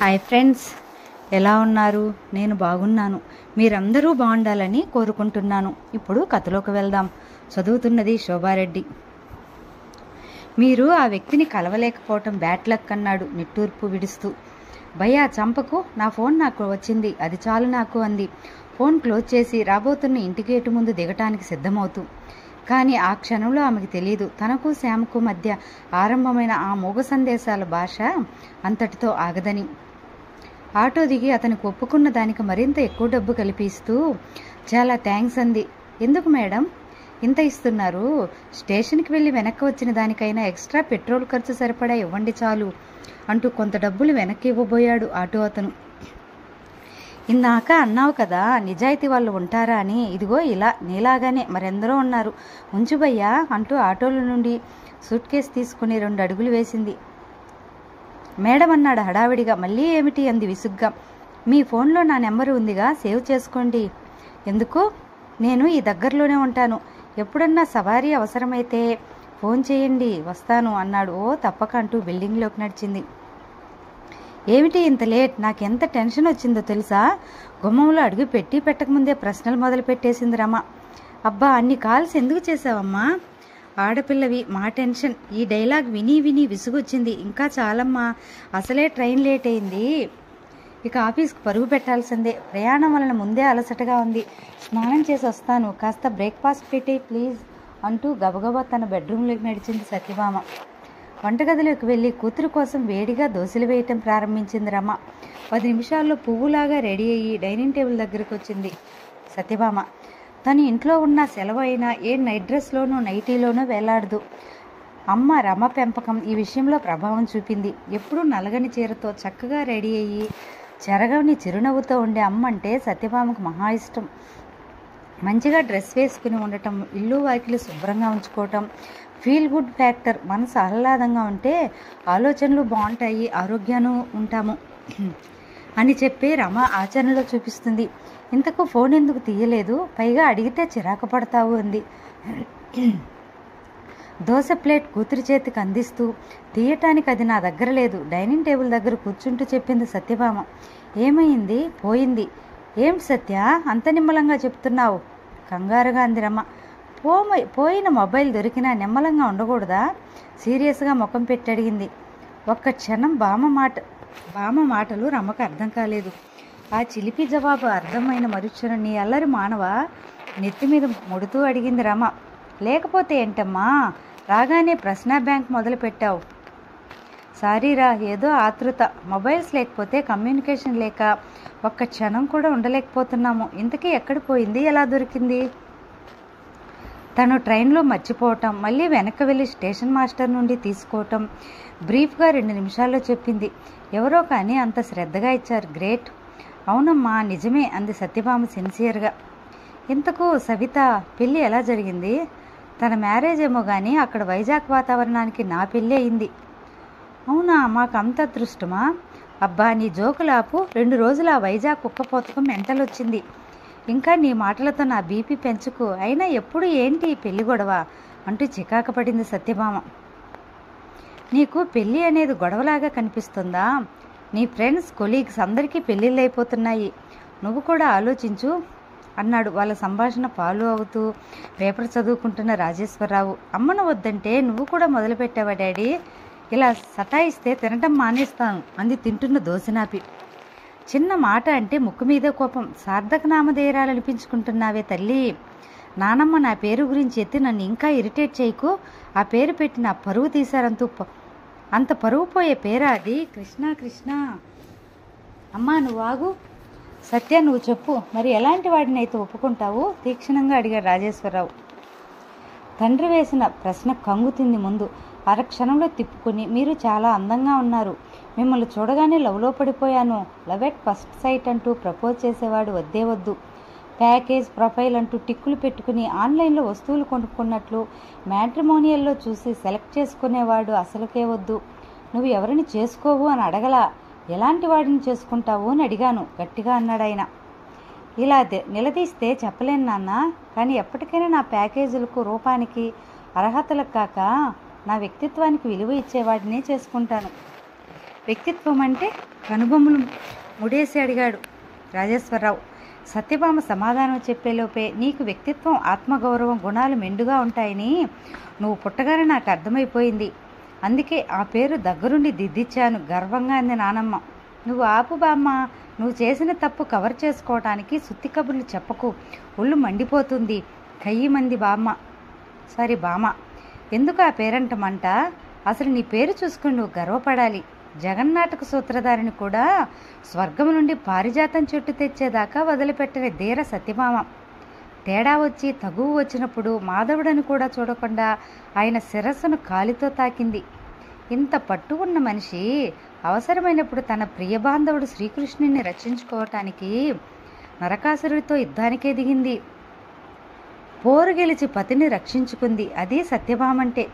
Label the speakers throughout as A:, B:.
A: Hi friends, ఎలా ఉన్నారు? నేను బాగున్నాను. మీరందరూ బాగుండాలని కోరుకుంటున్నాను. ఇప్పుడు కథలోకి వెళ్దాం. చదువుతున్నది శోభారెడ్డి. మీరు ఆ వ్యక్తిని కలవలేకపోవటం బ్యాడ్ లక్ అన్నాడు నిట్టూర్పు విడుస్తూ. భయ్యా చంపకు, నా ఫోన్ నాకు వచ్చింది, అది చాలు నాకు అంది. ఫోన్ క్లోజ్ చేసి రాబోతున్న ఇంటి గేటు ముందు దిగటానికి సిద్ధమవుతూ. కానీ ఆ క్షణంలో ఆమెకు తెలియదు, తనకు శ్యామకు మధ్య ఆరంభమైన ఆ మూగ సందేశాల భాష అంతటితో ఆగదని. ఆటో దిగి అతనికి ఒప్పుకున్న దానికి మరింత ఎక్కువ డబ్బు కల్పిస్తూ చాలా థ్యాంక్స్ అంది. ఎందుకు మేడం ఇంత ఇస్తున్నారు? స్టేషన్కి వెళ్ళి వెనక్కి వచ్చిన దానికైనా ఎక్స్ట్రా పెట్రోల్ ఖర్చు సరిపడా ఇవ్వండి చాలు అంటూ కొంత డబ్బులు వెనక్కి ఇవ్వబోయాడు ఆటో అతను. ఇందాక అన్నావు కదా నిజాయితీ వాళ్ళు ఉంటారా అని, ఇదిగో ఇలా నీలాగానే మరెందరో ఉన్నారు, ఉంచు భయ్యా అంటూ ఆటోల నుండి సూట్ కేసు తీసుకుని 2 అడుగులు వేసింది. మేడం అన్నాడు హడావిడిగా. మళ్ళీ ఏమిటి అంది విసుగ్గా. మీ ఫోన్లో నా నెంబరు ఉందిగా, సేవ్ చేసుకోండి. ఎందుకు? నేను ఈ దగ్గరలోనే ఉంటాను, ఎప్పుడన్నా సవారీ అవసరమైతే ఫోన్ చేయండి, వస్తాను అన్నాడు. ఓ తప్పక అంటూ బిల్డింగ్లోకి నడిచింది. ఏమిటి ఇంత లేట్? నాకెంత టెన్షన్ వచ్చిందో తెలుసా? గుమ్మంలో అడుగు పెట్టి పెట్టకముందే ప్రశ్నలు మొదలు పెట్టేసింది రమ. అబ్బా, అన్ని కాల్స్ ఎందుకు చేసావమ్మా? ఆడపిల్లవి, మా టెన్షన్. ఈ డైలాగ్ విని విని విసుగొచ్చింది. ఇంకా చాలమ్మా, అసలే ట్రైన్ లేట్ అయింది, ఇక ఆఫీస్కి పరుగు పెట్టాల్సిందే. ప్రయాణం వలన ముందే అలసటగా ఉంది, స్నానం చేసి వస్తాను, కాస్త బ్రేక్ఫాస్ట్ పెట్టే ప్లీజ్ అంటూ గబగబా తన బెడ్రూమ్లోకి నడిచింది సత్యభామ. వంటగదిలోకి వెళ్ళి కూతురు కోసం వేడిగా దోశలు వేయటం ప్రారంభించింది రమ. 10 నిమిషాల్లో పువ్వులాగా రెడీ అయ్యి డైనింగ్ టేబుల్ దగ్గరకు వచ్చింది సత్యభామ. తను ఇంట్లో ఉన్న సెలవు అయినా ఏ నైట్ డ్రెస్లోనూ నైటీలోనూ వేలాడదు. అమ్మ రమ పెంపకం ఈ విషయంలో ప్రభావం చూపింది. ఎప్పుడూ నలగని చీరతో చక్కగా రెడీ అయ్యి చెరగని చిరునవ్వుతో ఉండే అమ్మ అంటే సత్యభామకు మహా ఇష్టం. మంచిగా డ్రెస్ వేసుకుని ఉండటం, ఇల్లు వాకిలు శుభ్రంగా ఉంచుకోవటం ఫీల్ గుడ్ ఫ్యాక్టర్. మనసు ఆహ్లాదంగా ఉంటే ఆలోచనలు బాగుంటాయి, ఆరోగ్యాన్ని ఉంటాము అని చెప్పి రమ ఆచరణలో చూపిస్తుంది. ఇంతకు ఫోన్ ఎందుకు తీయలేదు? పైగా అడిగితే చిరాకు పడతావు అంది. దోశ ప్లేట్ కూతురి చేతికి అందిస్తూ, తీయటానికి అది నా దగ్గర లేదు, డైనింగ్ టేబుల్ దగ్గర కూర్చుంటూ చెప్పింది సత్యభామ. ఏమైంది? పోయింది. ఏమిటి సత్య అంత నిమ్మలంగా చెప్తున్నావు? కంగారుగా అంది రమ. పోయిన మొబైల్ దొరికినా నిమ్మలంగా ఉండకూడదా? సీరియస్గా ముఖం పెట్టి అడిగింది. ఒక్క క్షణం బామ మాటలు రమకు అర్థం కాలేదు. ఆ చిలిపి జవాబు అర్థమైన మరుక్షణం, నీ అల్లరి మానవా? నెత్తి మీద ముడుతూ అడిగింది రమ. లేకపోతే ఏంటమ్మా, రాగానే ప్రశ్న బ్యాంక్ మొదలు పెట్టావు? సారీరా, ఏదో ఆతృత. మొబైల్స్ లేకపోతే కమ్యూనికేషన్ లేక ఒక్క క్షణం కూడా ఉండలేకపోతున్నాము. ఇంతకీ ఎక్కడ పోయింది, ఎలా దొరికింది? తను ట్రైన్లో మర్చిపోవటం, మళ్ళీ వెనక్కి వెళ్ళి స్టేషన్ మాస్టర్ నుండి తీసుకోవటం బ్రీఫ్గా 2 నిమిషాల్లో చెప్పింది. ఎవరో కానీ అంత శ్రద్ధగా ఇచ్చారు, గ్రేట్. అవునమ్మా నిజమే అంది సత్యభామ సిన్సియర్గా. ఇంతకు సవిత పెళ్ళి ఎలా జరిగింది? తన మ్యారేజ్ ఏమో కానీ అక్కడ వైజాగ్ వాతావరణానికి నా పెళ్ళి అయింది. అవునా, మాకు అంత అదృష్టమా? అబ్బా నీ జోకులాపు. 2 రోజులు ఆ వైజాగ్ కుక్కపోతకం మెంటల్ వచ్చింది. ఇంకా నీ మాటలతో నా బీపీ పెంచుకు. అయినా ఎప్పుడు ఏంటి పెళ్లి గొడవ అంటూ చికాకు పడింది సత్యభామ. నీకు పెళ్ళి అనేది గొడవలాగా కనిపిస్తుందా? నీ ఫ్రెండ్స్ కొలీగ్స్ అందరికీ పెళ్ళిళ్ళు అయిపోతున్నాయి, నువ్వు కూడా ఆలోచించు అన్నాడు వాళ్ళ సంభాషణ ఫాలో అవుతూ పేపర్ చదువుకుంటున్న రాజేశ్వరరావు. అమ్మను వద్దంటే నువ్వు కూడా మొదలుపెట్టావా డాడీ? ఇలా సతాయిస్తే తినటం మానేస్తాను అంది తింటున్న దోశనాపి. చిన్న మాట అంటే ముక్కు మీదే కోపం. సార్థక నామధేయరాలనిపించుకుంటున్నావే తల్లి. నానమ్మ నా పేరు గురించి ఎత్తి నన్ను ఇంకా ఇరిటేట్ చేయకు. ఆ పేరు పెట్టి నా పరువు తీశారంతూ అంత పరువు పోయే పేరా అది? కృష్ణ కృష్ణ. అమ్మా నువ్వు ఆగు. సత్య నువ్వు చెప్పు, మరి ఎలాంటి వాడిని అయితే ఒప్పుకుంటావు? తీక్షణంగా అడిగాడు రాజేశ్వరరావు. తండ్రి వేసిన ప్రశ్న కంగుతింది ముందు. అరక్షణంలో తిప్పుకుని, మీరు చాలా అందంగా ఉన్నారు, మిమ్మల్ని చూడగానే లవ్లో పడిపోయాను, లవ్ ఎట్ ఫస్ట్ సైట్ అంటూ ప్రపోజ్ చేసేవాడు వద్దే వద్దు, ప్యాకేజ్ ప్రొఫైల్ అంటూ టిక్కులు పెట్టుకుని ఆన్లైన్లో వస్తువులు కొనుక్కున్నట్లు మ్యాట్రిమోనియల్లో చూసి సెలెక్ట్ చేసుకునేవాడు అసలుకే వద్దు. నువ్వు ఎవరిని చేసుకోవు అని అడగలా, ఎలాంటి వాడిని చేసుకుంటావు అని అడిగాను గట్టిగా అన్నాడు ఆయన. ఇలా నిలదీస్తే చెప్పలేను నాన్న, కానీ ఎప్పటికైనా నా ప్యాకేజీలకు, రూపానికి, అర్హతలకు కాక నా వ్యక్తిత్వానికి విలువ ఇచ్చేవాడినే చేసుకుంటాను. వ్యక్తిత్వం అంటే కనుబొమ్మలు ముడేసి అడిగాడు రాజేశ్వరరావు. సత్యభామ సమాధానం చెప్పేలోపే, నీకు వ్యక్తిత్వం, ఆత్మగౌరవం, గుణాలు మెండుగా ఉంటాయని నువ్వు పుట్టగానే నాకు అర్థమైపోయింది. అందుకే ఆ పేరు దగ్గరుండి దిద్దిచ్చాను గర్వంగా అంది నానమ్మ. నువ్వు ఆపు బామ్మ, నువ్వు చేసిన తప్పు కవర్ చేసుకోవటానికి సుత్తి కబుర్లు చెప్పకు, ఒళ్ళు మండిపోతుంది. కయ్యమంది బామ్మ. ఎందుకు ఆ పేరంటమంట? అసలు నీ పేరు చూసుకుని నువ్వు గర్వపడాలి. జగన్నాటక సూత్రధారిని కూడా స్వర్గం నుండి పారిజాతం చెట్టు తెచ్చేదాకా వదిలిపెట్టిన ధీర సత్యభామ. తేడా వచ్చి తగువు వచ్చినప్పుడు మాధవుడని కూడా చూడకుండా ఆయన శిరస్సును కాలితో తాకింది. ఇంత పట్టు ఉన్న మనిషి అవసరమైనప్పుడు తన ప్రియబాంధవుడు శ్రీకృష్ణుని రక్షించుకోవటానికి నరకాసురుడితో యుద్ధానికే దిగింది. పోరు గెలిచి పతిని రక్షించుకుంది. అది సత్యభామంటే.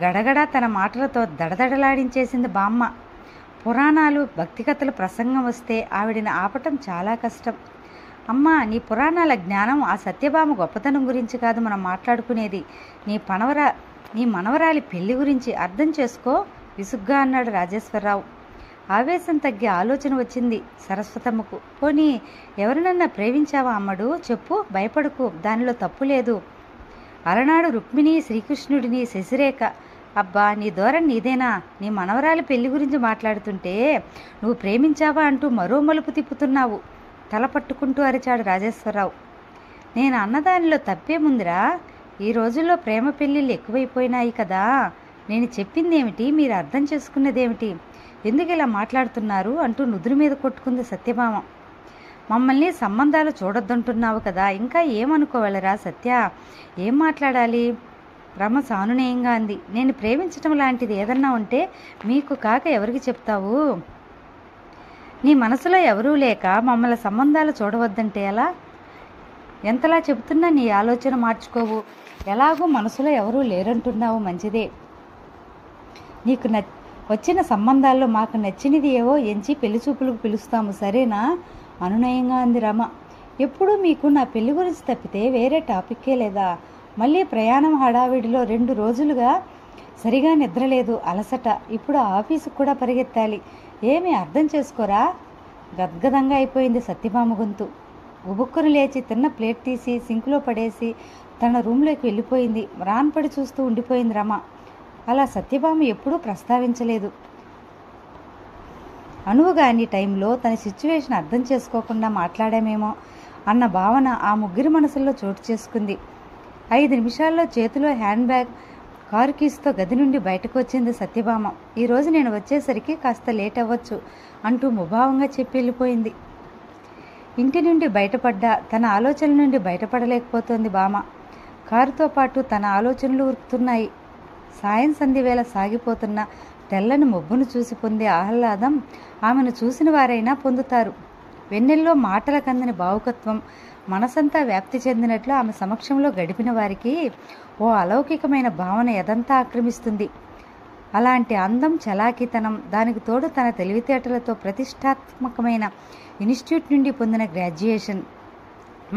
A: గడగడా తన మాటలతో దడదడలాడించేసింది బామ్మ. పురాణాలు, భక్తికథల ప్రసంగం వస్తే ఆవిడని ఆపటం చాలా కష్టం. అమ్మా, నీ పురాణాల జ్ఞానం ఆ సత్యభామ గొప్పతనం గురించి కాదు మనం మాట్లాడుకునేది. నీ మనవరాలి పెళ్లి గురించి అర్థం చేసుకో విసుగ్గా అన్నాడు రాజేశ్వరరావు. ఆవేశం తగ్గి ఆలోచన వచ్చింది సరస్వతమ్మకు. పోనీ ఎవరినన్నా ప్రేమించావా అమ్మడు? చెప్పు, భయపడకు, దానిలో తప్పు లేదు. అలనాడు రుక్మిణి, శ్రీకృష్ణుడిని, శశిరేఖ. అబ్బా, నీ ధోరణి నీదేనా? నీ మనవరాలి పెళ్లి గురించి మాట్లాడుతుంటే నువ్వు ప్రేమించావా అంటూ మరో మలుపు తిప్పుతున్నావు. తల పట్టుకుంటూ అరిచాడు రాజేశ్వరరావు. నేను అన్నదానిలో తప్పేముందిరా? ఈ రోజుల్లో ప్రేమ పెళ్ళిళ్ళు ఎక్కువైపోయినాయి కదా. నేను చెప్పిందేమిటి, మీరు అర్థం చేసుకున్నదేమిటి? ఎందుకు ఇలా మాట్లాడుతున్నారు అంటూ నుదురు మీద కొట్టుకుంది సత్యభామ. మమ్మల్ని సంబంధాలు చూడొద్దంటున్నావు కదా, ఇంకా ఏమనుకోవాలరా సత్య? ఏం మాట్లాడాలి? రమ సానునేయంగా అంది. నేను ప్రేమించటం లాంటిది ఏదన్నా ఉంటే మీకు కాక ఎవరికి చెప్తావు? నీ మనసులో ఎవరూ లేక మమ్మల్ని సంబంధాలు చూడవద్దంటే ఎలా? ఎంతలా చెబుతున్నా నీ ఆలోచన మార్చుకోవు. ఎలాగూ మనసులో ఎవరూ లేరంటున్నావు, మంచిదే. నీకు వచ్చిన సంబంధాల్లో మాకు నచ్చినది ఏవో ఎంచి పెళ్లి చూపులకు పిలుస్తాము, సరేనా? అనునయంగా అంది రమ. ఎప్పుడూ మీకు నా పెళ్లి గురించి తప్పితే వేరే టాపిక్కే లేదా? మళ్ళీ ప్రయాణం హడావిడిలో 2 రోజులుగా సరిగా నిద్రలేదు, అలసట. ఇప్పుడు ఆఫీసుకు కూడా పరిగెత్తాలి. ఏమీ అర్థం చేసుకోరా? గద్గదంగా అయిపోయింది సత్యభామ గొంతు. ఉబుక్కును లేచి తిన్న ప్లేట్ తీసి సింకులో పడేసి తన రూమ్లోకి వెళ్ళిపోయింది. రాన్పడి చూస్తూ ఉండిపోయింది రమ. అలా సత్యభామ ఎప్పుడూ ప్రస్తావించలేదు. అనువుగాని టైంలో తన సిచ్యువేషన్ అర్థం చేసుకోకుండా మాట్లాడామేమో అన్న భావన ఆ ముగ్గురి మనసుల్లో చోటు చేసుకుంది. 5 నిమిషాల్లో చేతిలో హ్యాండ్ బ్యాగ్, కారు కీస్తో గది నుండి బయటకు వచ్చింది సత్యభామ. ఈరోజు నేను వచ్చేసరికి కాస్త లేట్ అవ్వచ్చు అంటూ ముభావంగా చెప్పి వెళ్ళిపోయింది. ఇంటి నుండి బయటపడ్డా తన ఆలోచనల నుండి బయటపడలేకపోతోంది భామ. కారుతో పాటు తన ఆలోచనలు ఉరుకుతున్నాయి. సాయం సంధ్యవేళ సాగిపోతున్న తెల్లని మొబ్బును చూసి పొందే ఆహ్లాదం ఆమెను చూసిన వారైనా పొందుతారు. వెన్నెల్లో మాటల కందని భావుకత్వం మనసంతా వ్యాప్తి చెందినట్లు ఆమె సమక్షంలో గడిపిన వారికి ఓ అలౌకికమైన భావన ఎదంతా ఆక్రమిస్తుంది. అలాంటి అందం, చలాకీతనం, దానికి తోడు తన తెలివితేటలతో ప్రతిష్టాత్మకమైన ఇన్స్టిట్యూట్ నుండి పొందిన గ్రాడ్యుయేషన్,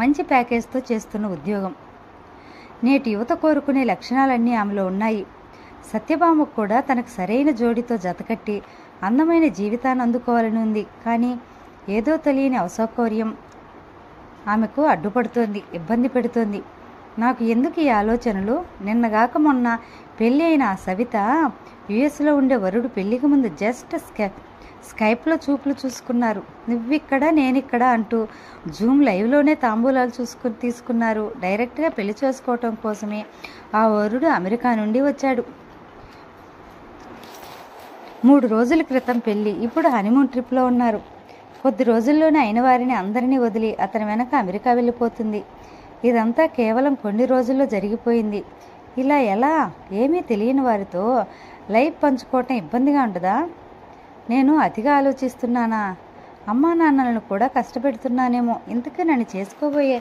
A: మంచి ప్యాకేజ్తో చేస్తున్న ఉద్యోగం, నేటి యువత కోరుకునే లక్షణాలన్నీ ఆమెలో ఉన్నాయి. సత్యభామకు కూడా తనకు సరైన జోడితో జతకట్టి అందమైన జీవితాన్ని అందుకోవాలని ఉంది. కానీ ఏదో తెలియని అసౌకర్యం ఆమెకు అడ్డుపడుతోంది, ఇబ్బంది పెడుతోంది. నాకు ఎందుకు ఈ ఆలోచనలు? నిన్నగాక మొన్న పెళ్ళి అయిన ఆ సవిత యుఎస్లో ఉండే వరుడు పెళ్లికి ముందు జస్ట్ స్కైప్లో చూపులు చూసుకున్నారు. నువ్విక్కడ నేనిక్కడ అంటూ జూమ్ లైవ్లోనే తాంబూలాలు తీసుకున్నారు. డైరెక్ట్గా పెళ్లి చేసుకోవటం కోసమే ఆ వరుడు అమెరికా నుండి వచ్చాడు. 3 రోజుల క్రితం పెళ్లి. ఇప్పుడు హనీమూన్ ట్రిప్లో ఉన్నారు. కొద్ది రోజుల్లోనే అయిన వారిని అందరినీ వదిలి అతని వెనక అమెరికా వెళ్ళిపోతుంది. ఇదంతా కేవలం కొన్ని రోజుల్లో జరిగిపోయింది. ఇలా ఎలా? ఏమీ తెలియని వారితో లైఫ్ పంచుకోవటం ఇబ్బందిగా ఉండదా? నేను అతిగా ఆలోచిస్తున్నానా? అమ్మా నాన్నలను కూడా కష్టపెడుతున్నానేమో. ఇంతకీ నన్ను చేసుకోబోయే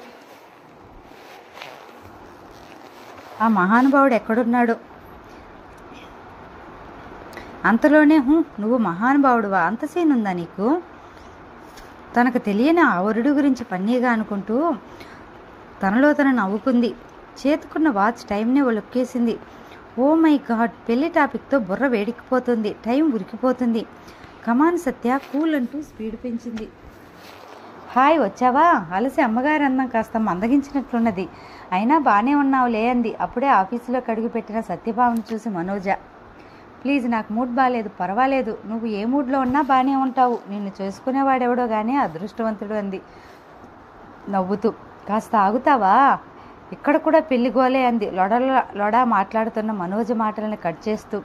A: ఆ మహానుభావుడు ఎక్కడున్నాడు? అంతలోనే నువ్వు మహానుభావుడువా? అంత సీన్ ఉందా నీకు? తనకు తెలియని ఆ వరుడు గురించి పన్నీగా అనుకుంటూ తనలో తను నవ్వుకుంది. చేతుకున్న వాచ్ టైంనే లొక్కేసింది. Oh my God! పెళ్లి టాపిక్తో బుర్ర వేడికిపోతుంది, టైం ఉరికిపోతుంది. కమాన్ సత్య, కూల్ అంటూ స్పీడ్ పెంచింది. హాయ్, వచ్చావా? అలసి అమ్మగారి అందం కాస్త మందగించినట్లున్నది. అయినా బాగానే ఉన్నావులే అంది అప్పుడే ఆఫీసులోకి అడుగుపెట్టిన సత్యభామను చూసి మనోజ. ప్లీజ్, నాకు మూడ్ బాగాలేదు. పర్వాలేదు, నువ్వు ఏ మూడ్లో ఉన్నా బాగానే ఉంటావు. నిన్ను చేసుకునేవాడెవడో కానీ అదృష్టవంతుడు అంది నవ్వుతూ. కాస్త ఆగుతావా? ఇక్కడ కూడా పెళ్లి గోలే అంది లొడా మాట్లాడుతున్న మనోజ మాటలను కట్ చేస్తూ.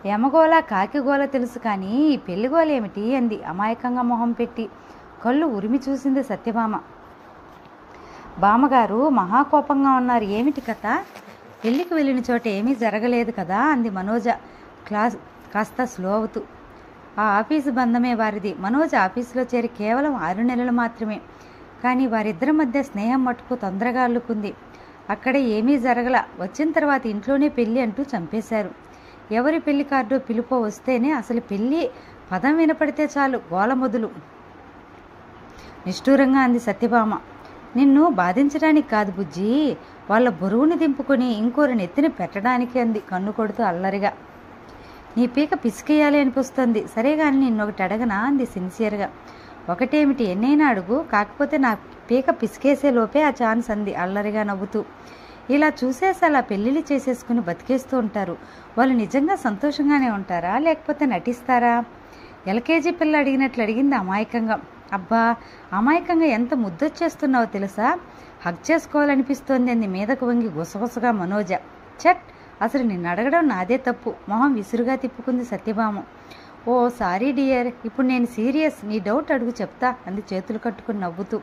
A: యమగోళ కాకిగోళ తెలుసు కానీ ఈ పెళ్లి గోల ఏమిటి అంది అమాయకంగా మొహం పెట్టి. కళ్ళు ఉరిమి చూసింది సత్యభామ. బామ్మగారు మహాకోపంగా ఉన్నారు. ఏమిటి కథ? పెళ్లికి వెళ్ళిన చోట ఏమీ జరగలేదు కదా అంది మనోజ కాస్త స్లో అవుతూ. ఆ ఆఫీసు బంధమే వారిది. మనోజ ఆఫీసులో చేరి కేవలం 6 నెలలు మాత్రమే. కానీ వారిద్దరి మధ్య స్నేహం మట్టుకు తొందరగా అల్లుకుంది. అక్కడ ఏమీ జరగల. వచ్చిన తర్వాత ఇంట్లోనే పెళ్ళి అంటూ చంపేశారు. ఎవరి పెళ్లి కార్డో పిలుపో వస్తేనే అసలు పెళ్ళి పదం వినపడితే చాలు గోల మొదలు. నిష్ఠూరంగా అంది సత్యభామ. నిన్ను బాధించడానికి కాదు బుజ్జి, వాళ్ళ బరువుని దింపుకొని ఇంకోరు నెత్తిని పెట్టడానికి అంది కన్ను కొడుతూ అల్లరిగా. నీ పీక పిసికేయాలి అనిపిస్తుంది. సరే కానీ నిన్నొకటి అడగనా అంది సిన్సియర్గా. ఒకటేమిటి? ఎన్నైనా అడుగు. కాకపోతే నా పీక పిసికేసే లోపే ఆ ఛాన్స్ అంది అల్లరిగా నవ్వుతూ. ఇలా చూసేసి అలా పెళ్ళిళ్ళు చేసేసుకుని బతికేస్తూ ఉంటారు. వాళ్ళు నిజంగా సంతోషంగానే ఉంటారా లేకపోతే నటిస్తారా? ఎల్కేజీ పిల్ల అడిగినట్లు అడిగింది అమాయకంగా. అబ్బా, అమాయకంగా ఎంత ముద్దొచ్చేస్తున్నావో తెలుసా? హగ్ చేసుకోవాలనిపిస్తోంది అంది మీదకు వంగి గుసగుసగా మనోజ. చట్, అసలు నిన్ను అడగడం నాదే తప్పు. మొహం విసురుగా తిప్పుకుంది సత్యభామ. ఓ సారీ డియర్, ఇప్పుడు నేను సీరియస్. నీ డౌట్ అడుగు చెప్తా అంది చేతులు కట్టుకుని నవ్వుతూ.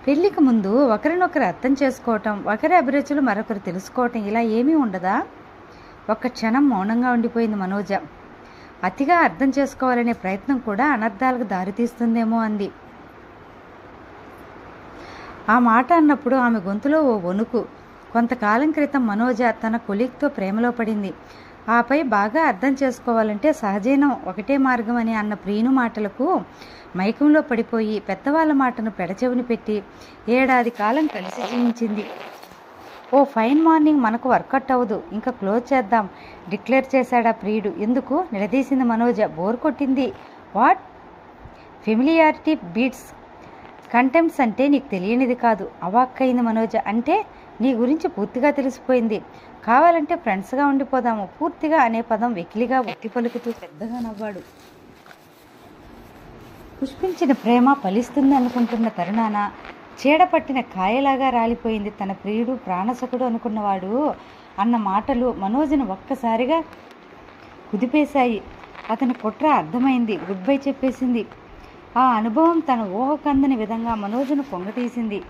A: పెళ్లికి ముందు ఒకరినొకరు అర్థం చేసుకోవటం, ఒకరి అభిరుచులు మరొకరు తెలుసుకోవటం ఇలా ఏమీ ఉండదా? ఒక్క క్షణం మౌనంగా ఉండిపోయింది మనోజ. అతిగా అర్థం చేసుకోవాలనే ప్రయత్నం కూడా అనర్థాలకు దారితీస్తుందేమో అంది. ఆ మాట అన్నప్పుడు ఆమె గొంతులో ఓ వణుకు. కొంతకాలం క్రితం మనోజ తన కొలీగ్తో ప్రేమలో పడింది. ఆపై బాగా అర్థం చేసుకోవాలంటే సహజీవనం ఒకటే మార్గం అని అన్న ప్రియుని మాటలకు మైకంలో పడిపోయి పెద్దవాళ్ళ మాటను పెడచెవిని పెట్టి 7 ఏడాది కాలం కలిసి జీవించింది. ఓ ఫైన్ మార్నింగ్ మనకు వర్కౌట్ అవ్వదు, ఇంకా క్లోజ్ చేద్దాం డిక్లేర్ చేశాడా ప్రియుడు. ఎందుకు? నిలదీసింది మనోజ. బోర్ కొట్టింది. వాట్? ఫెమిలియారిటీ బీట్స్ కంటెంప్ట్స్ అంటే నీకు తెలియనిది కాదు. అవాక్కయింది మనోజ. అంటే నీ గురించి పూర్తిగా తెలిసిపోయింది. కావాలంటే ఫ్రెండ్స్గా ఉండిపోదాము. పూర్తిగా అనే పదం వెకిలిగా ఒత్తి పలుకుతూ పెద్దగా నవ్వాడు. పుష్పించిన ప్రేమ ఫలిస్తుంది అనుకుంటున్న తరుణాన చీడపట్టిన కాయలాగా రాలిపోయింది తన ప్రియుడు ప్రాణసకుడు అనుకున్నవాడు అన్న మాటలు మనోజ్ని ఒక్కసారిగా కుదిపేశాయి. అతని కుట్ర అర్థమైంది. గుడ్ బై చెప్పేసింది. ఆ అనుభవం తన ఊహకందని విధంగా మనోజ్ను పొంగతీసింది.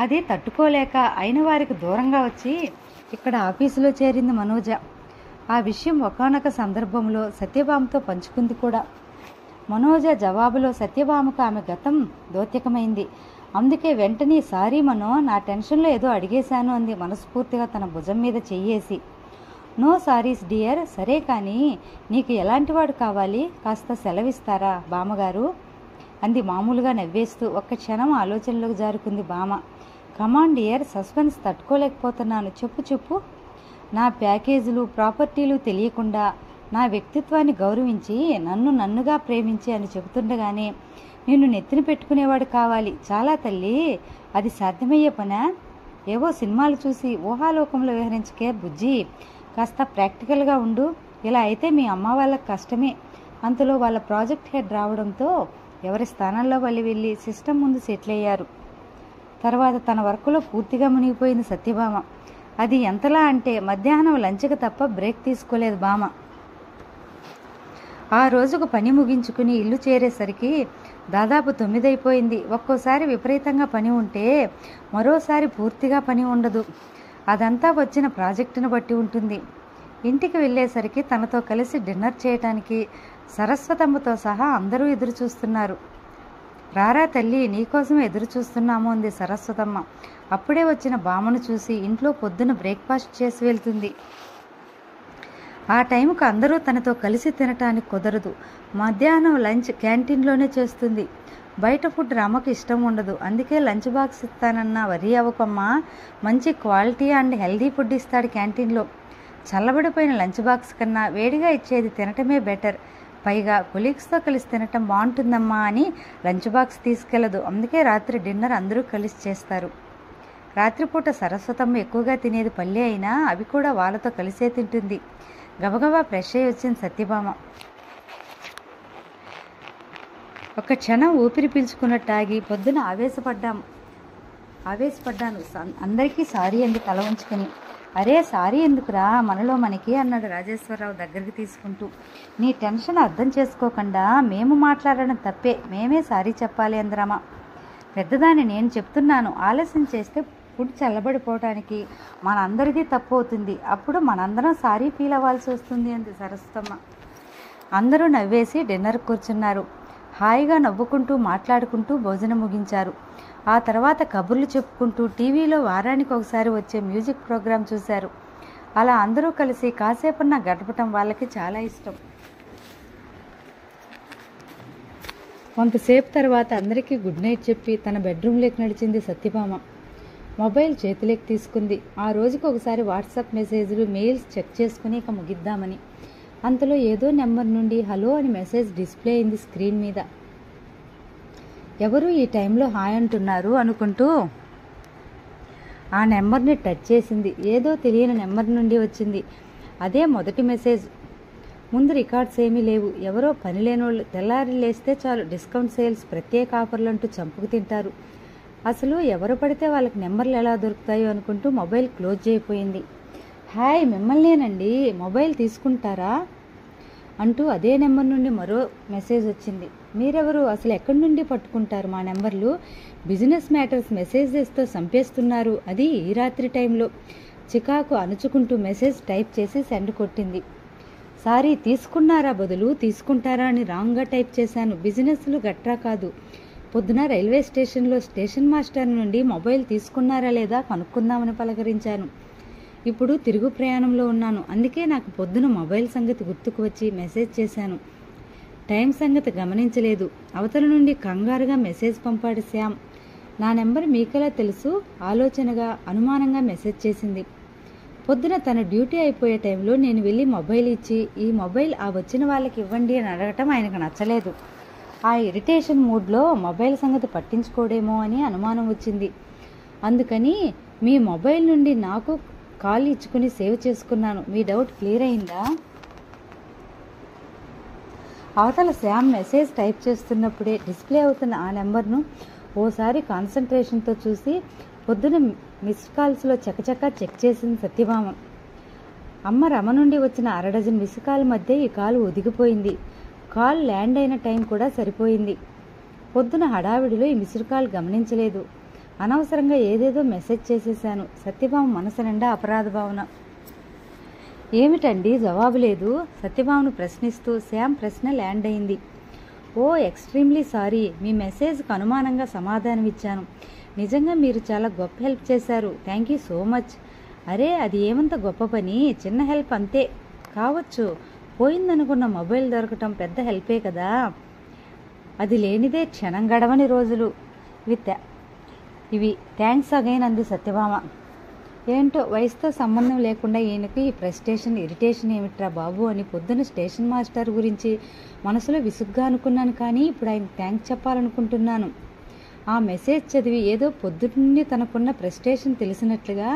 A: అది తట్టుకోలేక అయిన వారికి దూరంగా వచ్చి ఇక్కడ ఆఫీసులో చేరింది మనోజ. ఆ విషయం ఒకానొక సందర్భంలో సత్యభామతో పంచుకుంది కూడా. మనోజ జవాబులో సత్యభామకు ఆమె గతం దోత్యకమైంది. అందుకే వెంటనే సారీ మనో, నా టెన్షన్లో ఏదో అడిగేశాను అంది మనస్ఫూర్తిగా తన భుజం మీద చెయ్యేసి. No sorries dear. సరే కానీ నీకు ఎలాంటివాడు కావాలి? కాస్త సెలవిస్తారా బామ్మగారు అంది మామూలుగా నవ్వేస్తూ. ఒక్క క్షణం ఆలోచనలోకి జారుకుంది బామ. కమాన్ డియర్, సస్పెన్స్ తట్టుకోలేకపోతున్నాను. చెప్పు. నా ప్యాకేజీలు ప్రాపర్టీలు తెలియకుండా నా వ్యక్తిత్వాన్ని గౌరవించి నన్నుగా ప్రేమించి అని చెబుతుండగానే నిన్ను నెత్తిన పెట్టుకునేవాడు కావాలి. చాలా తల్లి, అది సాధ్యమయ్యే పనా? ఏవో సినిమాలు చూసి ఊహాలోకంలో విహరించకే బుజ్జి. కాస్త ప్రాక్టికల్గా ఉండు. ఇలా అయితే మీ అమ్మ వాళ్ళకి కష్టమే. అంతలో వాళ్ళ ప్రాజెక్ట్ హెడ్ రావడంతో ఎవరి స్థానంలో వాళ్ళు వెళ్ళి సిస్టమ్ ముందు సెటిల్ అయ్యారు. తర్వాత తన వర్క్లో పూర్తిగా మునిగిపోయింది సత్యభామ. అది ఎంతలా అంటే మధ్యాహ్నం లంచ్కి తప్ప బ్రేక్ తీసుకోలేదు భామ. ఆ రోజుకు పని ముగించుకుని ఇల్లు చేరేసరికి దాదాపు 9 అయిపోయింది. ఒక్కోసారి విపరీతంగా పని ఉంటే మరోసారి పూర్తిగా పని ఉండదు. అదంతా వచ్చిన ప్రాజెక్టును బట్టి ఉంటుంది. ఇంటికి వెళ్ళేసరికి తనతో కలిసి డిన్నర్ చేయటానికి సరస్వతమ్మతో సహా అందరూ ఎదురు చూస్తున్నారు. రారా తల్లి, నీకోసమే ఎదురు చూస్తున్నాము అంది సరస్వతమ్మ. అప్పుడే వచ్చిన బామను చూసి ఇంట్లో పొద్దున బ్రేక్ఫాస్ట్ చేసి వెళ్తుంది. ఆ టైంకు అందరూ తనతో కలిసి తినటానికి కుదరదు. మధ్యాహ్నం లంచ్ క్యాంటీన్లోనే చేస్తుంది. బయట ఫుడ్ రమ్మకు ఇష్టం ఉండదు. అందుకే లంచ్ బాక్స్ ఇస్తానన్నా వరీ అవ్వకమ్మా, మంచి క్వాలిటీ అండ్ హెల్దీ ఫుడ్ ఇస్తాడు క్యాంటీన్లో. చల్లబడిపోయిన లంచ్ బాక్స్ కన్నా వేడిగా ఇచ్చేది తినటమే బెటర్. పైగా కొలీగ్స్తో కలిసి తినటం బాగుంటుందమ్మా అని లంచ్ బాక్స్ తీసుకెళ్లదు. అందుకే రాత్రి డిన్నర్ అందరూ కలిసి చేస్తారు. రాత్రిపూట సరస్వతమ్మ ఎక్కువగా తినేది పల్లె అయినా అవి కూడా వాళ్ళతో కలిసే తింటుంది. గబగబా ఫ్రెష్ అయ్యి వచ్చింది సత్యభామ. ఒక క్షణం ఊపిరి పీల్చుకున్నట్టు ఆగి పొద్దున ఆవేశపడ్డాను. అందరికీ సారీ అంది తల ఉంచుకొని. అరే సారీ ఎందుకురా, మనలో మనకి అన్నాడు రాజేశ్వరరావు దగ్గరికి తీసుకుంటూ. నీ టెన్షన్ అర్థం చేసుకోకుండా మేము మాట్లాడడం తప్పే, మేమే సారీ చెప్పాలి అందరమా. పెద్దదాన్ని నేను చెప్తున్నాను, ఆలస్యం చేస్తే ఫుడ్ చల్లబడిపోవటానికి మనందరిది తప్పు అవుతుంది. అప్పుడు మనందరం సారీ ఫీల్ అవ్వాల్సి వస్తుంది అంది సరస్వతమ్మ. అందరూ నవ్వేసి డిన్నర్ కూర్చున్నారు. హాయిగా నవ్వుకుంటూ మాట్లాడుకుంటూ భోజనం ముగించారు. ఆ తర్వాత కబుర్లు చెప్పుకుంటూ టీవీలో వారానికి ఒకసారి వచ్చే మ్యూజిక్ ప్రోగ్రాం చూశారు. అలా అందరూ కలిసి కాసేపన్నా గడపటం వాళ్ళకి చాలా ఇష్టం. కొంతసేపు తర్వాత అందరికీ గుడ్ నైట్ చెప్పి తన బెడ్రూమ్లోకి నడిచింది సత్యభామ. మొబైల్ చేతిలోకి తీసుకుంది. ఆ రోజుకి ఒకసారి వాట్సాప్ మెసేజ్లు, మెయిల్స్ చెక్ చేసుకుని ఇక ముగిద్దామని. అంతలో ఏదో నెంబర్ నుండి హలో అని మెసేజ్ డిస్ప్లే అయింది స్క్రీన్ మీద. ఎవరు ఈ టైంలో హాయ్ అంటున్నారు అనుకుంటూ ఆ నెంబర్ని టచ్ చేసింది. ఏదో తెలియని నెంబర్ నుండి వచ్చింది. అదే మొదటి మెసేజ్. ముందు రికార్డ్స్ ఏమీ లేవు. ఎవరో పని లేనోళ్ళు తెల్లారి లేస్తే చాలు డిస్కౌంట్ సేల్స్, ప్రత్యేక ఆఫర్లు అంటూ చంపుకు తింటారు. అసలు ఎవరు పడితే వాళ్ళకి నెంబర్లు ఎలా దొరుకుతాయో అనుకుంటూ మొబైల్ క్లోజ్ అయిపోయింది. హాయ్ మిమ్మల్నేనండి, మొబైల్ తీసుకుంటారా అంటూ అదే నెంబర్ నుండి మరో మెసేజ్ వచ్చింది. మీరెవరు, అసలు ఎక్కడి నుండి పట్టుకుంటారు మా నెంబర్లు, బిజినెస్ మ్యాటర్స్ మెసేజెస్తో చంపేస్తున్నారు, అది ఈ రాత్రి టైంలో. చికాకు అణుచుకుంటూ మెసేజ్ టైప్ చేసి సెండ్ కొట్టింది. సారీ, తీసుకున్నారా బదులు తీసుకుంటారా అని రాంగ్గా టైప్ చేశాను. బిజినెస్లు గట్రా కాదు. పొద్దున రైల్వే స్టేషన్లో స్టేషన్ మాస్టర్ నుండి మొబైల్ తీసుకున్నారా లేదా కనుక్కుందామని పలకరించాను. ఇప్పుడు తిరుగు ప్రయాణంలో ఉన్నాను, అందుకే నాకు పొద్దున మొబైల్ సంగతి గుర్తుకు వచ్చి మెసేజ్ చేశాను. టైం సంగతి గమనించలేదు. అవతల నుండి కంగారుగా మెసేజ్ పంపాడు శ్యామ్. నా నెంబర్ మీకెలా తెలుసు, ఆలోచనగా అనుమానంగా మెసేజ్ చేసింది. పొద్దున తన డ్యూటీ అయిపోయే టైంలో నేను వెళ్ళి మొబైల్ ఇచ్చి ఈ మొబైల్ ఆ వచ్చిన వాళ్ళకి ఇవ్వండి అని అడగటం ఆయనకు నచ్చలేదు. ఆ ఇరిటేషన్ మూడ్లో మొబైల్ సంగతి పట్టించుకోడేమో అని అనుమానం వచ్చింది. అందుకని మీ మొబైల్ నుండి నాకు కాల్ ఇచ్చుకుని సేవ్ చేసుకున్నాను. మీ డౌట్ క్లియర్ అయిందా? అవతల శ్యామ్ మెసేజ్ టైప్ చేస్తున్నప్పుడే డిస్ప్లే అవుతున్న ఆ నెంబర్ను ఓసారి కాన్సన్ట్రేషన్తో చూసి పొద్దున మిస్డ్ కాల్స్లో చకచకా చెక్ చేసింది సత్యభామ. అమ్మ రమ నుండి వచ్చిన 1/2 డజన్ మిస్డ్ కాల్ మధ్య ఈ కాలు ఒదిగిపోయింది. కాల్ ల్యాండ్ అయిన టైం కూడా సరిపోయింది. పొద్దున హడావిడిలో ఈ మిస్డ్ కాల్ గమనించలేదు. అనవసరంగా ఏదేదో మెసేజ్ చేసేశాను. సత్యభామ మనసు నిండా అపరాధ భావన. ఏమిటండి జవాబు లేదు, సత్యభామను ప్రశ్నిస్తూ శ్యామ్ ప్రశ్న ల్యాండ్ అయింది. ఓ ఎక్స్ట్రీమ్లీ సారీ, మీ మెసేజ్కు అనుమానంగా సమాధానం ఇచ్చాను. నిజంగా మీరు చాలా గొప్ప హెల్ప్ చేశారు. Thank you so much. అరే అది ఏమంత గొప్ప పని, చిన్న హెల్ప్ అంతే కావచ్చు. పోయిందనుకున్న మొబైల్ దొరకటం పెద్ద హెల్పే కదా. అది లేనిదే క్షణం గడవని రోజులు ఇవి థ్యాంక్స్ అగైన్ అంది సత్యభామ. ఏంటో వయసుతో సంబంధం లేకుండా ఈయనకు ఈ ఫ్రస్ట్రేషన్, ఇరిటేషన్ ఏమిట్రా బాబు అని పొద్దున స్టేషన్ మాస్టర్ గురించి మనసులో విసుగ్గా అనుకున్నాను. కానీ ఇప్పుడు ఆయన థ్యాంక్స్ చెప్పాలనుకుంటున్నాను. ఆ మెసేజ్ చదివి ఏదో పొద్దున్నే తనకున్న ఫ్రస్ట్రేషన్ తెలిసినట్లుగా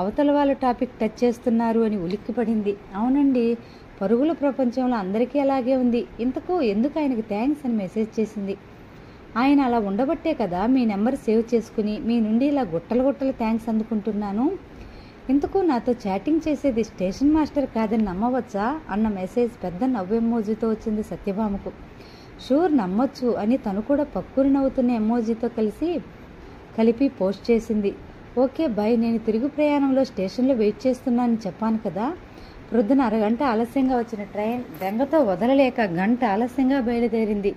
A: అవతల వాళ్ళ టాపిక్ టచ్ చేస్తున్నారు అని ఉలిక్కిపడింది. అవునండి, పరుగుల ప్రపంచంలో అందరికీ అలాగే ఉంది. ఇంతకు ఎందుకు ఆయనకు థ్యాంక్స్ అని మెసేజ్ చేసింది? ఆయన అలా ఉండబట్టే కదా మీ నెంబర్ సేవ్ చేసుకుని మీ నుండి ఇలా గుట్టలు థ్యాంక్స్ అందుకుంటున్నాను. ఇంతకు నాతో చాటింగ్ చేసేది స్టేషన్ మాస్టర్ కాదని నమ్మవచ్చా అన్న మెసేజ్ పెద్ద నవ్వు ఎమోజీతో వచ్చింది సత్యభామకు. షూర్ నమ్మొచ్చు అని తను కూడా పక్కురు నవ్వుతున్న ఎమోజీతో కలిపి పోస్ట్ చేసింది. ఓకే బాయ్, నేను తిరుగు ప్రయాణంలో స్టేషన్లో వెయిట్ చేస్తున్నానని చెప్పాను కదా. ప్రొద్దున 1/2 గంట ఆలస్యంగా వచ్చిన ట్రైన్ బెంగతో వదలలేక 1 గంట ఆలస్యంగా బయలుదేరింది.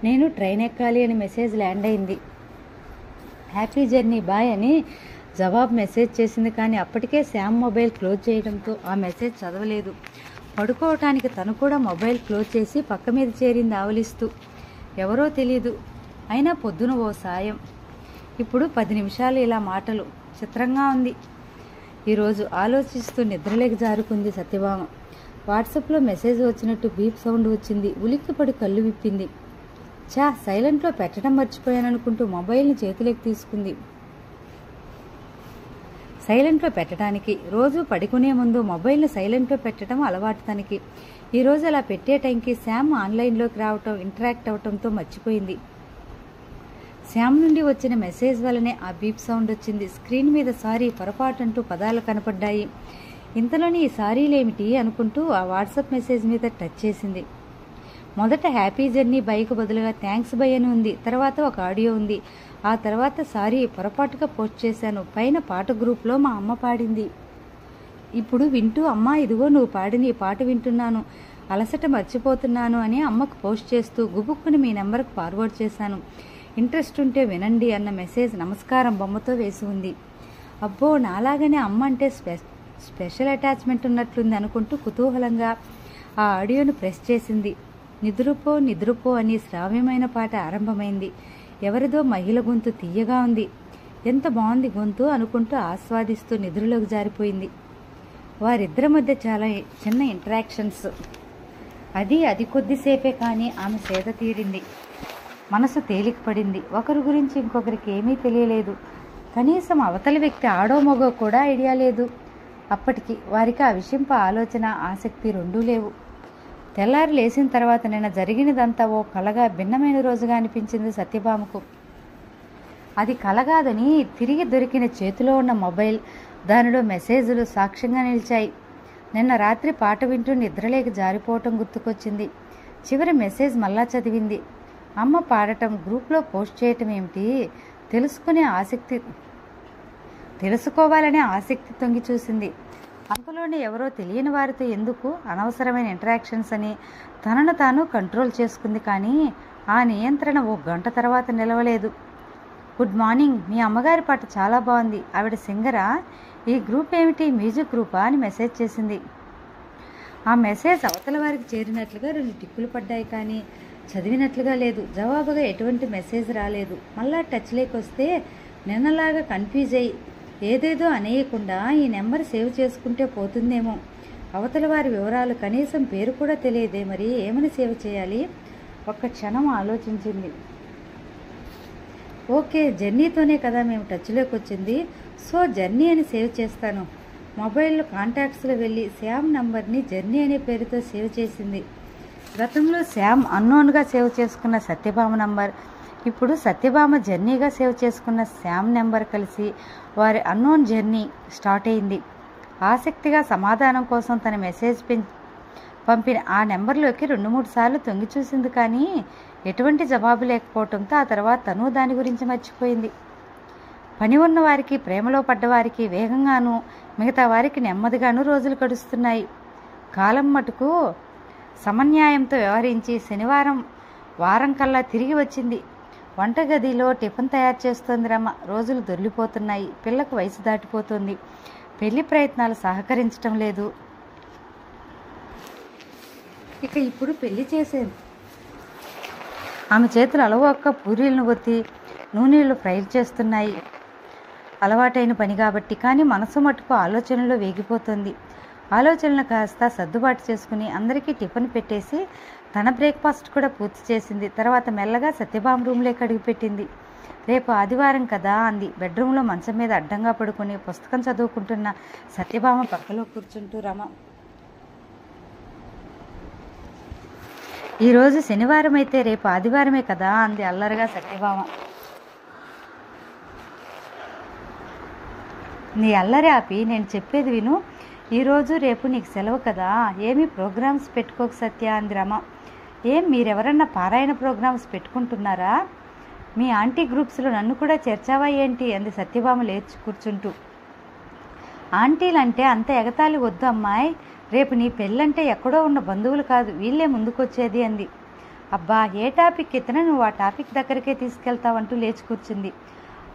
A: నేను ట్రైన్ ఎక్కాలి అని మెసేజ్ ల్యాండ్ అయింది. హ్యాపీ జర్నీ బాయ్ అని జవాబు మెసేజ్ చేసింది. కానీ అప్పటికే శ్యామ్ మొబైల్ క్లోజ్ చేయడంతో ఆ మెసేజ్ చదవలేదు. పడుకోవటానికి తను కూడా మొబైల్ క్లోజ్ చేసి పక్క మీద చేరింది ఆవలిస్తూ. ఎవరో తెలీదు, అయినా పొద్దున ఓ సాయం, ఇప్పుడు 10 నిమిషాలు ఇలా మాటలు. చిత్రంగా ఉంది. ఈరోజు ఆలోచిస్తూ నిద్రలేకి జారుకుంది సత్యభామ. వాట్సాప్లో మెసేజ్ వచ్చినట్టు బీప్ సౌండ్ వచ్చింది. ఉలిక్కిపడి కళ్ళు విప్పింది. సైలెంట్లో పెట్టడం మర్చిపోయాననుకుంటూ మొబైల్ని చేతిలోకి తీసుకుంది. సైలెంట్లో పెట్టడానికి రోజు పడుకునే ముందు మొబైల్ని సైలెంట్లో పెట్టడం అలవాటు తనకి. ఈరోజు అలా పెట్టే టైంకి శ్యామ్ ఆన్లైన్లోకి రావటం, ఇంటరాక్ట్ అవటంతో మర్చిపోయింది. శ్యామ్ నుండి వచ్చిన మెసేజ్ వల్లనే ఆ బీప్ సౌండ్ వచ్చింది. స్క్రీన్ మీద సారీ, పొరపాటంటూ పదాలు కనపడ్డాయి. ఇంతలోని ఈ సారీలేమిటి అనుకుంటూ ఆ వాట్సాప్ మెసేజ్ మీద టచ్ చేసింది. మొదట హ్యాపీ జర్నీ బైక్ బదులుగా థ్యాంక్స్ బై అని ఉంది. తర్వాత ఒక ఆడియో ఉంది. ఆ తర్వాత సారీ, పొరపాటుగా పోస్ట్ చేశాను. పైన పాట గ్రూప్లో మా అమ్మ పాడింది. ఇప్పుడు వింటూ అమ్మా ఇదిగో నువ్వు పాడిన ఈ పాట వింటున్నాను, అలసట మర్చిపోతున్నాను అని అమ్మకు పోస్ట్ చేస్తూ గుబుక్కుని మీ నెంబర్కు ఫార్వర్డ్ చేశాను. ఇంట్రెస్ట్ ఉంటే వినండి అన్న మెసేజ్ నమస్కారం బొమ్మతో వేసి ఉంది. అబ్బో, నాలాగనే అమ్మ అంటే స్పెషల్ అటాచ్మెంట్ ఉన్నట్లుంది అనుకుంటూ కుతూహలంగా ఆ ఆడియోను ప్రెస్ చేసింది. నిద్రపో నిద్రపో అని శ్రావ్యమైన పాట ఆరంభమైంది. ఎవరిదో మహిళ గొంతు తీయగా ఉంది. ఎంత బాగుంది గొంతు అనుకుంటూ ఆస్వాదిస్తూ నిద్రలోకి జారిపోయింది. వారిద్దరి మధ్య చాలా చిన్న ఇంటరాక్షన్స్. అది కొద్దిసేపే కానీ ఆమె సేద తీరింది. మనసు తేలిక పడింది. ఒకరి గురించి ఇంకొకరికి ఏమీ తెలియలేదు. కనీసం అవతలి వ్యక్తి ఆడో మగో కూడా ఐడియా లేదు. అప్పటికి వారికి ఆ విషయంపై ఆలోచన, ఆసక్తి రెండూ లేవు. తెల్లారి లేచిన తర్వాత నిన్న జరిగినదంతా ఓ కలగా, భిన్నమైన రోజుగా అనిపించింది సత్యభామకు. అది కలగాదని తిరిగి దొరికిన చేతిలో ఉన్న మొబైల్, దానిలో మెసేజ్లు సాక్ష్యంగా నిలిచాయి. నిన్న రాత్రి పాట వింటూ నిద్రలేకి జారిపోవటం గుర్తుకొచ్చింది. చివరి మెసేజ్ మళ్ళా చదివింది. అమ్మ పాడటం, గ్రూప్లో పోస్ట్ చేయటం ఏమిటి, తెలుసుకోవాలనే ఆసక్తి తొంగి చూసింది. అంతలోనే ఎవరో తెలియని వారితో ఎందుకు అనవసరమైన ఇంటరాక్షన్స్ అని తనను తాను కంట్రోల్ చేసుకుంది. కానీ ఆ నియంత్రణ ఓ గంట తర్వాత నిలవలేదు. గుడ్ మార్నింగ్, మీ అమ్మగారి పాట చాలా బాగుంది. ఆవిడ సింగరా? ఈ గ్రూప్ ఏమిటి, మ్యూజిక్ గ్రూపా అని మెసేజ్ చేసింది. ఆ మెసేజ్ అవతల వారికి చేరినట్లుగా 2 టిక్కులు పడ్డాయి, కానీ చదివినట్లుగా లేదు. జవాబుగా ఎటువంటి మెసేజ్ రాలేదు. మళ్ళా టచ్ లేకొస్తే నిన్నలాగా కన్ఫ్యూజ్ అయ్యి ఏదేదో అనేయకుండా ఈ నెంబర్ సేవ్ చేసుకుంటే పోతుందేమో. అవతల వారి వివరాలు, కనీసం పేరు కూడా తెలియదే, మరి ఏమని సేవ్ చేయాలి? ఒక్క క్షణం ఆలోచించింది. ఓకే, జర్నీతోనే కదా మేము టచ్లోకి వచ్చింది, సో జర్నీ అని సేవ్ చేస్తాను. మొబైల్లో కాంటాక్ట్స్లో వెళ్ళి శ్యామ్ నంబర్ని జర్నీ అనే పేరుతో సేవ్ చేసింది. గతంలో శ్యామ్ అన్నోన్గా సేవ్ చేసుకున్న సత్యభామ నంబర్, ఇప్పుడు సత్యభామ జర్నీగా సేవ్ చేసుకున్న శ్యామ్ నెంబర్ కలిసి వారి అన్నోన్ జర్నీ స్టార్ట్ అయింది. ఆసక్తిగా సమాధానం కోసం తన మెసేజ్ పంపిన ఆ నెంబర్లోకి 2-3 సార్లు తొంగి చూసింది, కానీ ఎటువంటి జవాబు లేకపోవడంతో ఆ తర్వాత తను దాని గురించి మర్చిపోయింది. పని ఉన్న వారికి, ప్రేమలో పడ్డవారికి వేగంగాను, మిగతా వారికి నెమ్మదిగాను రోజులు గడుస్తున్నాయి. కాలం మటుకు సమన్యాయంతో వ్యవహరించి శనివారం వారం కల్లా తిరిగి వచ్చింది. వంటగదిలో టిఫిన్ తయారు చేస్తోంది రమ. రోజులు దొర్లిపోతున్నాయి. పిల్లకు వయసు దాటిపోతుంది. పెళ్లి ప్రయత్నాలు సహకరించటం లేదు. ఇక ఇప్పుడు పెళ్లి చేసేది. ఆమె చేతులు అలవొక్క పూరీలను ఒత్తి నూనెలు ఫ్రైలు చేస్తున్నాయి. అలవాటైన పని కాబట్టి. కానీ మనసు మటుకు ఆలోచనలో వేగిపోతుంది. ఆలోచనలు కాస్త సర్దుబాటు చేసుకుని అందరికీ టిఫిన్ పెట్టేసి తన బ్రేక్ఫాస్ట్ కూడా పూర్తి చేసింది. తర్వాత మెల్లగా సత్యభామ రూమ్లోకి అడుగుపెట్టింది. రేపు ఆదివారం కదా అంది. బెడ్రూమ్లో మంచం మీద అడ్డంగా పడుకుని పుస్తకం చదువుకుంటున్న సత్యభామ పక్కలో కూర్చుంటూ రమ, ఈరోజు శనివారం అయితే రేపు ఆదివారమే కదా అంది అల్లరిగా సత్యభామ. నీ అల్లరి ఆపి నేను చెప్పేది విను. ఈరోజు రేపు నీకు సెలవు కదా, ఏమీ ప్రోగ్రామ్స్ పెట్టుకోక సత్య అంది రమ. ఏం, మీరెవరన్నా పారాయణ ప్రోగ్రామ్స్ పెట్టుకుంటున్నారా? మీ ఆంటీ గ్రూప్స్లో నన్ను కూడా చేర్చావా ఏంటి అంది సత్యభామ లేచి కూర్చుంటూ. ఆంటీలంటే అంత ఎగతాళి వద్దు అమ్మాయి. రేపు నీ పెళ్ళంటే ఎక్కడో ఉన్న బంధువులు కాదు, వీళ్ళే ముందుకొచ్చేది అంది. అబ్బా, ఏ టాపిక్ ఎత్తినా నువ్వు ఆ టాపిక్ దగ్గరికే తీసుకెళ్తావంటూ లేచి కూర్చుంది.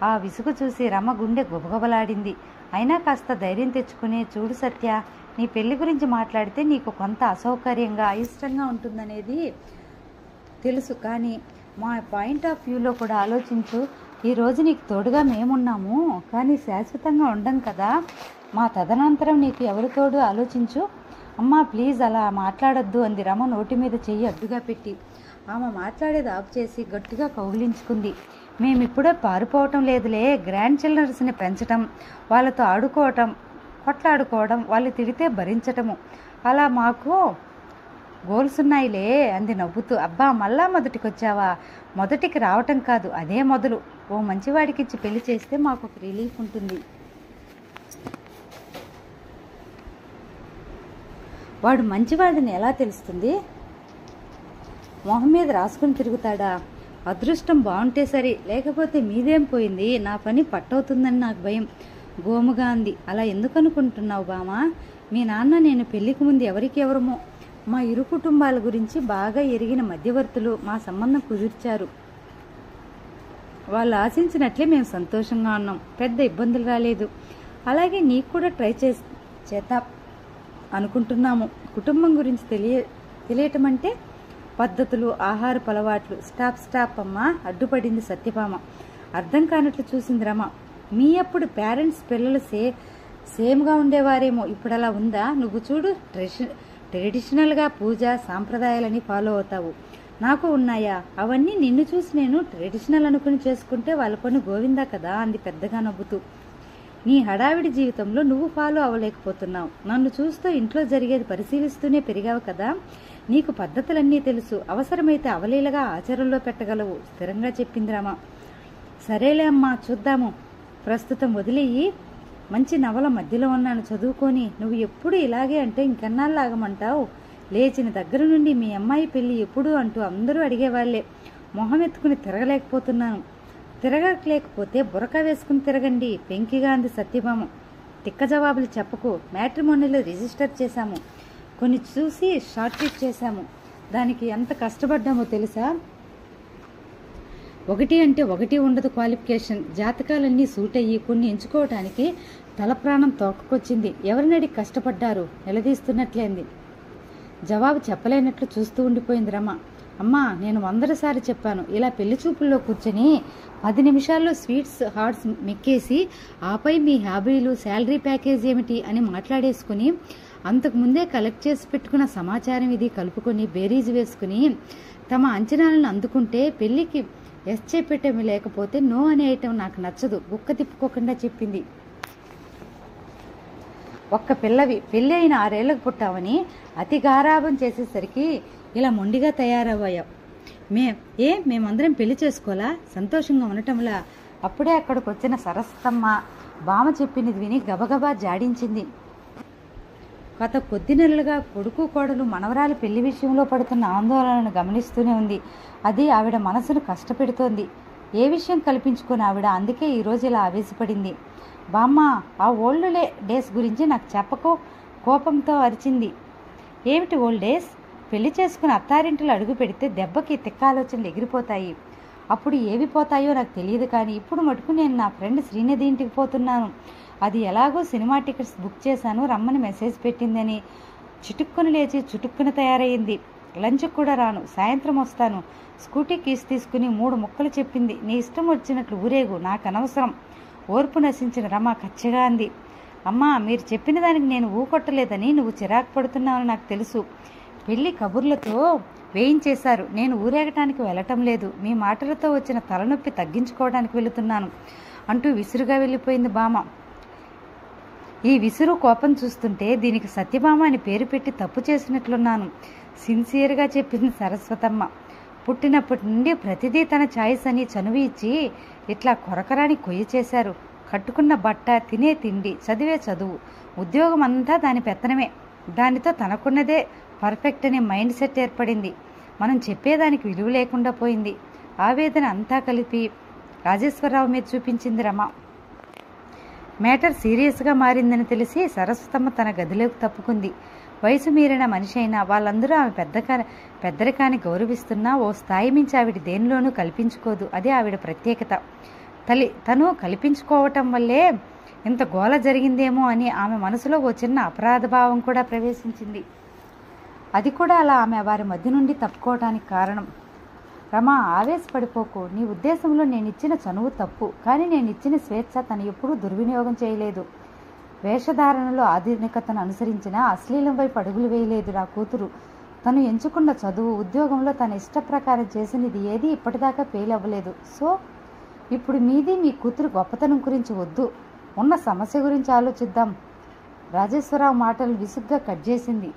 A: ఆ విసుగు చూసి రమ గుండె గుబగబలాడింది. అయినా కాస్త ధైర్యం తెచ్చుకుని, చూడు సత్య, నీ పెళ్లి గురించి మాట్లాడితే నీకు కొంత అసౌకర్యంగా, అయిష్టంగా ఉంటుందనేది తెలుసు, కానీ మా పాయింట్ ఆఫ్ వ్యూలో కూడా ఆలోచించు. ఈరోజు నీకు తోడుగా మేమున్నాము, కానీ శాశ్వతంగా ఉండం కదా. మా తదనంతరం నీకు ఎవరి తోడు ఆలోచించు. అమ్మా ప్లీజ్ అలా మాట్లాడొద్దు అంది రమ నోటి మీద చెయ్యి అడ్డుగా పెట్టి. ఆమె మాట్లాడేది ఆఫ్ చేసి గట్టిగా కౌగిలించుకుంది. మేమిప్పుడే పారిపోవటం లేదులే, గ్రాండ్ చిల్డ్రన్స్ని పెంచటం, వాళ్ళతో ఆడుకోవటం, కొట్లాడుకోవడం, వాళ్ళు తిడితే భరించటము, అలా మాకు గోల్స్ ఉన్నాయిలే అంది నవ్వుతూ. అబ్బా మళ్ళా మొదటికొచ్చావా? మొదటికి రావటం కాదు, అదే మొదలు. ఓ మంచివాడికిచ్చి పెళ్లి చేస్తే మాకు ఒక రిలీఫ్ ఉంటుంది. వాడు మంచివాడిని ఎలా తెలుస్తుంది? మొహం మీద రాసుకుని తిరుగుతాడా? అదృష్టం బాగుంటే సరే, లేకపోతే మీదేం పోయింది, నా పని పట్టవుతుందని నాకు భయం గోముగా అంది. అలా ఎందుకు అనుకుంటున్నావు బామా? మీ నాన్న నేను పెళ్లికి ముందు ఎవరికి ఎవరమో మా ఇరు కుటుంబాల గురించి బాగా ఎరిగిన మధ్యవర్తులు మా సంబంధం కుదిర్చారు. వాళ్ళు ఆశించినట్లే మేము సంతోషంగా ఉన్నాం, పెద్ద ఇబ్బందులు రాలేదు. అలాగే నీకు కూడా ట్రై చేద్దాం అనుకుంటున్నాము. కుటుంబం గురించి తెలియటం అంటే పద్ధతులు, ఆహారపు అలవాట్లు. స్టాప్ అమ్మా అడ్డుపడింది సత్యభామ. అర్థం కానట్లు చూసింది రమ. మీ అప్పుడు పేరెంట్స్ పిల్లలు సేమ్గా ఉండేవారేమో, ఇప్పుడు అలా ఉందా? నువ్వు చూడు, ట్రెడిషనల్గా పూజ సాంప్రదాయాలని ఫాలో అవుతావు. నాకు ఉన్నాయా? అవన్నీ నిన్ను చూసి నేను ట్రెడిషనల్ అనుకుని చేసుకుంటే వాళ్ళ పని గోవిందా కదా అంది పెద్దగా నవ్వుతూ. నీ హడావిడి జీవితంలో నువ్వు ఫాలో అవ్వలేకపోతున్నావు. నన్ను చూస్తూ ఇంట్లో జరిగేది పరిశీలిస్తూనే పెరిగావు కదా, నీకు పద్ధతులన్నీ తెలుసు. అవసరమైతే అవలీలగా ఆచరణలో పెట్టగలవు స్థిరంగా చెప్పింది రామ. సరేలే అమ్మా, చూద్దాము. ప్రస్తుతం వదిలేయి. మంచి నవల మధ్యలో ఉన్నాను, చదువుకొని. నువ్వు ఎప్పుడు ఇలాగే అంటే ఇంకెన్నాళ్ళాగమంటావు? లేచిన దగ్గర నుండి మీ అమ్మాయి పెళ్లి ఎప్పుడు అంటూ అందరూ అడిగేవాళ్లే. మొహం ఎత్తుకుని తిరగలేకపోతున్నాను. తిరగలేకపోతే బురక వేసుకుని తిరగండి పెంకిగా అంది సత్యభామ. తిక్క జవాబులు చెప్పకు. మ్యాట్రిమోనీలో రిజిస్టర్ చేశాము, కొన్ని చూసి షార్ట్ ట్రిప్ చేశాము. దానికి ఎంత కష్టపడ్డామో తెలుసా? 1 అంటే 1 ఉండదు క్వాలిఫికేషన్. జాతకాలన్నీ సూట్ అయ్యి కొన్ని ఎంచుకోవటానికి తల ప్రాణం తోకకొచ్చింది. ఎవరినడి కష్టపడ్డారు? నిలదీస్తున్నట్లేంది. జవాబు చెప్పలేనట్లు చూస్తూ ఉండిపోయింది రమ. అమ్మా నేను 100 సార్లు చెప్పాను, ఇలా పెళ్లి చూపుల్లో కూర్చొని 10 నిమిషాల్లో స్వీట్స్ హార్ట్స్ మెక్కేసి ఆపై మీ హాబీలు, శాలరీ ప్యాకేజ్ ఏమిటి అని మాట్లాడేసుకుని అంతకుముందే కలెక్ట్ చేసి పెట్టుకున్న సమాచారం ఇది కలుపుకొని బేరీజు వేసుకుని తమ అంచనాలను అందుకుంటే పెళ్లికి ఎస్ చెప్పటం, లేకపోతే నో అనేయటం నాకు నచ్చదు. బుక్క తిప్పుకోకుండా చెప్పింది. ఒక్క పిల్లవి, పెళ్ళి అయిన 6 ఏళ్లకు పుట్టావని అతి గారాబం చేసేసరికి ఇలా మొండిగా తయారయ్యావు. మేమందరం పెళ్లి చేసుకోవాలా? సంతోషంగా ఉండటంలా? అప్పుడే అక్కడికి వచ్చిన సరస్వతమ్మ బామ చెప్పినది విని గబగబా జాడించింది. గత కొద్ది నెలలుగా కొడుకు కోడలు మనవరాలి పెళ్లి విషయంలో పడుతున్న ఆందోళనను గమనిస్తూనే ఉంది. అది ఆవిడ మనసును కష్టపెడుతోంది. ఏ విషయం కల్పించుకొని ఆవిడ అందుకే ఈరోజు ఇలా ఆవేశపడింది. బామ్మ, ఆ ఓల్డ్ డేస్ గురించి నాకు చెప్పకు కోపంతో అరిచింది. ఏమిటి ఓల్డ్ డేస్? పెళ్లి చేసుకుని అత్తారింటిలో అడుగు పెడితే దెబ్బకి తిక్క ఆలోచనలు ఎగిరిపోతాయి. అప్పుడు ఏవి పోతాయో నాకు తెలియదు, కానీ ఇప్పుడు మటుకు నేను నా ఫ్రెండ్ శ్రీనిధి ఇంటికి పోతున్నాను. అది ఎలాగో సినిమా టికెట్స్ బుక్ చేశాను, రమ్మని మెసేజ్ పెట్టిందని చిటుక్కుని లేచి చుటుక్కుని తయారయ్యింది. లంచ్కి కూడా రాను, సాయంత్రం వస్తాను. స్కూటీ కీస్ తీసుకుని 3 ముక్కలు చెప్పింది. నీ ఇష్టం వచ్చినట్లు ఊరేగు, నాకు అనవసరం. ఓర్పు నశించిన రమ కచ్చిగా అంది. అమ్మా, మీరు చెప్పిన దానికి నేను ఊకొట్టలేదని నువ్వు చిరాకు పడుతున్నావని నాకు తెలుసు. పెళ్లి కబుర్లతో వేయించేశారు. నేను ఊరేగటానికి వెళ్ళటం లేదు. మీ మాటలతో వచ్చిన తలనొప్పి తగ్గించుకోవడానికి వెళుతున్నాను అంటూ విసురుగా వెళ్ళిపోయింది బామ. ఈ విసురు కోపం చూస్తుంటే దీనికి సత్యభామ అని పేరు పెట్టి తప్పు చేసినట్లున్నాను సిన్సియర్గా చెప్పింది సరస్వతమ్మ. పుట్టినప్పటి నుండి ప్రతిదీ తన ఛాయిస్ అని చనువు ఇచ్చి ఇట్లా కొరకరాని కొయ్య చేశారు. కట్టుకున్న బట్ట, తినే తిండి, చదివే చదువు, ఉద్యోగం అంతా దాని పెత్తనమే. దానితో తనకున్నదే పర్ఫెక్ట్ అనే మైండ్ సెట్ ఏర్పడింది. మనం చెప్పేదానికి విలువ లేకుండా పోయింది. ఆవేదన అంతా కలిపి రాజేశ్వరరావు మీద చూపించింది రమ. మ్యాటర్ సీరియస్గా మారిందని తెలిసి సరస్వతమ్మ తన గదిలోకి తప్పుకుంది. వయసు మీరిన మనిషి అయినా వాళ్ళందరూ ఆమె పెద్దరికాన్ని గౌరవిస్తున్నా ఓ స్థాయి మించి ఆవిడ దేనిలోనూ కల్పించుకోదు. అదే ఆవిడ ప్రత్యేకత. తను కల్పించుకోవటం వల్లే ఇంత గోల జరిగిందేమో అని ఆమె మనసులో ఓ చిన్న అపరాధ భావం కూడా ప్రవేశించింది. అది కూడా అలా ఆమె వారి మధ్య నుండి తప్పుకోవటానికి కారణం. రమా, ఆవేశపడిపోకు. నీ ఉద్దేశంలో నేనిచ్చిన చనువు తప్పు, కానీ నేనిచ్చిన స్వేచ్ఛ తను ఎప్పుడూ దుర్వినియోగం చేయలేదు. వేషధారణలో ఆధునికతను అనుసరించిన అశ్లీలం వైపు అడుగులు వేయలేదు నా కూతురు. తను ఎంచుకున్న చదువు, ఉద్యోగంలో తన ఇష్ట ప్రకారం చేసినది ఏది ఇప్పటిదాకా ఫెయిల్ అవ్వలేదు. సో ఇప్పుడు మీది మీ కూతురు గొప్పతనం గురించి వద్దు, ఉన్న సమస్య గురించి ఆలోచిద్దాం. రాజేశ్వరరావు మాటలు విసుగ్గా కట్ చేసింది.